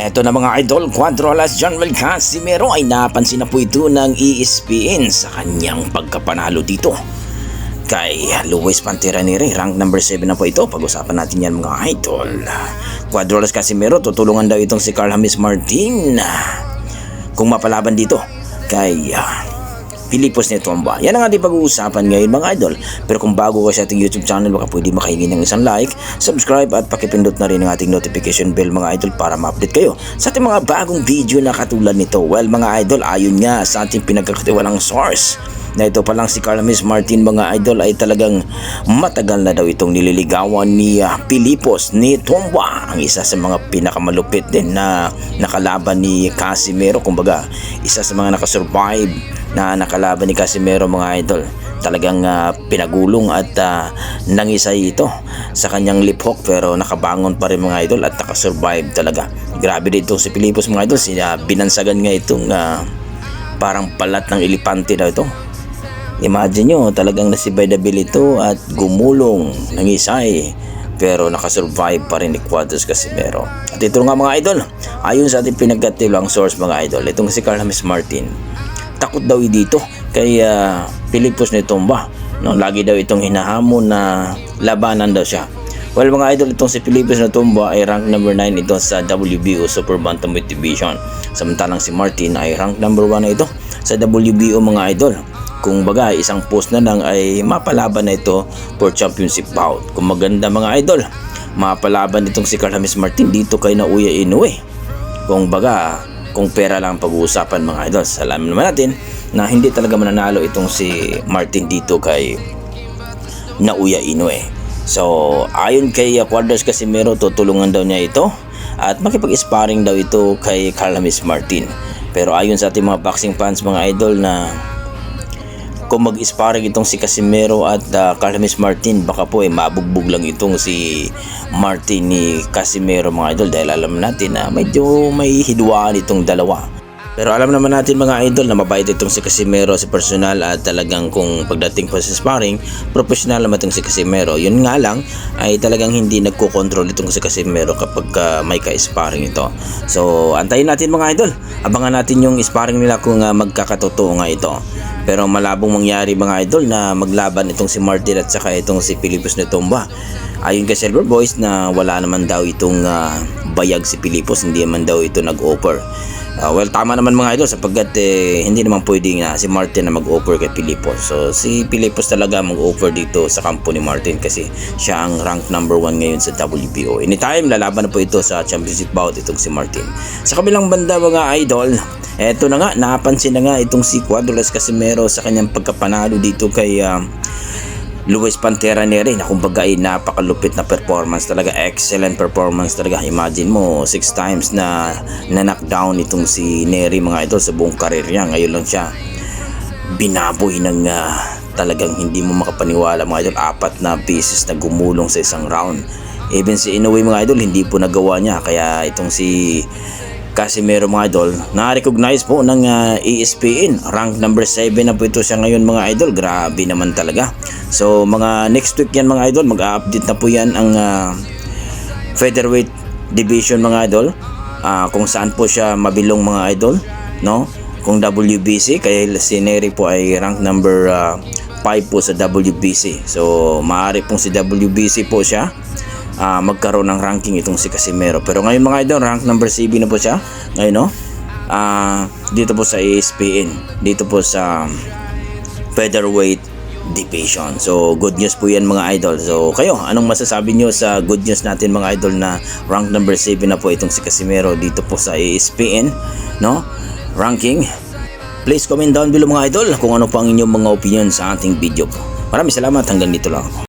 Eto na mga idol, Cuadrolas Jonvel Casimero ay napansin na po ito ng ESPN sa kanyang pagkapanalo dito kay Luis Panteranere. Rank number 7 na po ito. Pag-usapan natin yan mga idol. Cuadrolas Casimero, tutulungan daw itong si Carl James Martin kung mapalaban dito kay Pilipos Netomba. Yan ang ating pag-uusapan ngayon mga idol. Pero kung bago ka sa ating YouTube channel, baka pwede makahingi ng isang like, subscribe at pakipindot na rin ang ating notification bell mga idol para ma-update kayo sa ating mga bagong video na katulad nito. Well mga idol, ayon nga sa ating pinagkakatiwalang source na ito pa lang si Carl James Martin mga idol ay talagang matagal na daw itong nililigawan ni Pilipos Netomba, ang isa sa mga pinakamalupit din na nakalaban ni Casimero. Kumbaga isa sa mga nakasurvive na nakalaban ni Casimero mga idol. Talagang pinagulong at nangisay ito sa kanyang lip hook, pero nakabangon pa rin mga idol at nakasurvive talaga. Grabe dito si Pilipos mga idol. Binansagan nga itong parang palat ng elepante daw ito. Imagine nyo, talagang nasibay na ito at gumulong, nangisay, pero nakasurvive pa rin ni Cuadros Casimero. At ito nga mga idol, ayon sa ating pinagkatiwalang source mga idol, itong si Carl James Martin, takot daw dito kay Pilipos Netomba. No, lagi daw itong hinahamon na labanan daw siya. Well mga idol, itong si Pilipos Netomba ay rank number 9 ito sa WBO Super Bantamweight Division. Samantalang si Martin ay rank number 1 na ito sa WBO mga idol. Kung baga isang post na lang ay mapalaban na ito for championship bout. Kung maganda mga idol, mapalaban itong si Carl James Martin dito kay Naoya Inoue. Kung baga, kung pera lang pag-uusapan mga idol, alam naman natin na hindi talaga mananalo itong si Martin dito kay Naoya Inoue. So ayon kay Cuadros Casimero, tutulungan daw niya ito at makipag-sparring daw ito kay Carl James Martin. Pero ayon sa ating mga boxing fans mga idol, na kung mag-sparring itong si Casimero at Carl James Martin, baka po ay mabugbog lang itong si Martin ni Casimero mga idol, dahil alam natin na medyo may hidwaan itong dalawa. Pero alam naman natin mga idol na mabait itong si Casimero sa personal at talagang kung pagdating pa sa sparring, professional naman itong si Casimero. Yun nga lang ay talagang hindi nagko-control itong si Casimero kapag may ka-sparring ito. So antayin natin mga idol, abangan natin yung sparring nila kung magkakatotoo nga ito. Pero malabong mangyari mga idol na maglaban itong si Martin at saka itong si Pilipos Netomba. Ayon kay Silver Boys na wala naman daw itong bayag si Pilipos, hindi naman daw ito nag-offer. Well, tama naman mga idol sapagkat hindi naman pwedeng si Martin na mag-offer kay Pilipos. So si Pilipos talaga mag-offer dito sa kampo ni Martin kasi siya ang rank number 1 ngayon sa WBO. Anytime lalaban na po ito sa championship bout itong si Martin. Sa kabilang banda mga idol, eto na nga, napansin na nga itong si Cuadrolas Casimero sa kanyang pagkapanalo dito kay Luis Panteranere, na kumbaga ay napakalupit na performance talaga, excellent performance talaga. Imagine mo 6 times na knockdown itong si Neri mga idol sa buong karir niya. Ngayon lang siya binaboy ng talagang hindi mo makapaniwala mga idol, 4 na pieces na gumulong sa isang round. Even si Inoue mga idol hindi po nagawa niya, kaya itong si Casimero mga idol na-recognize po ng ESPN. Rank number 7 na po ito siya ngayon mga idol. Grabe naman talaga. So mga next week yan mga idol, mag-update na po yan ang featherweight division mga idol, kung saan po siya mabilong mga idol, no? Kung WBC, kaya si Neri po ay rank number 5 po sa WBC. So maaari pong si WBC po siya magkaroon ng ranking itong si Casimero. Pero ngayon mga idol, rank number 7 na po siya ngayon, no? Dito po sa ESPN, dito po sa featherweight division. So good news po yan mga idol. So kayo, anong masasabi nyo sa good news natin mga idol na rank number 7 na po itong si Casimero dito po sa ESPN, no? Ranking. Please comment down below mga idol kung ano po ang inyong mga opinion sa ating video po. Maraming salamat, hanggang dito lang.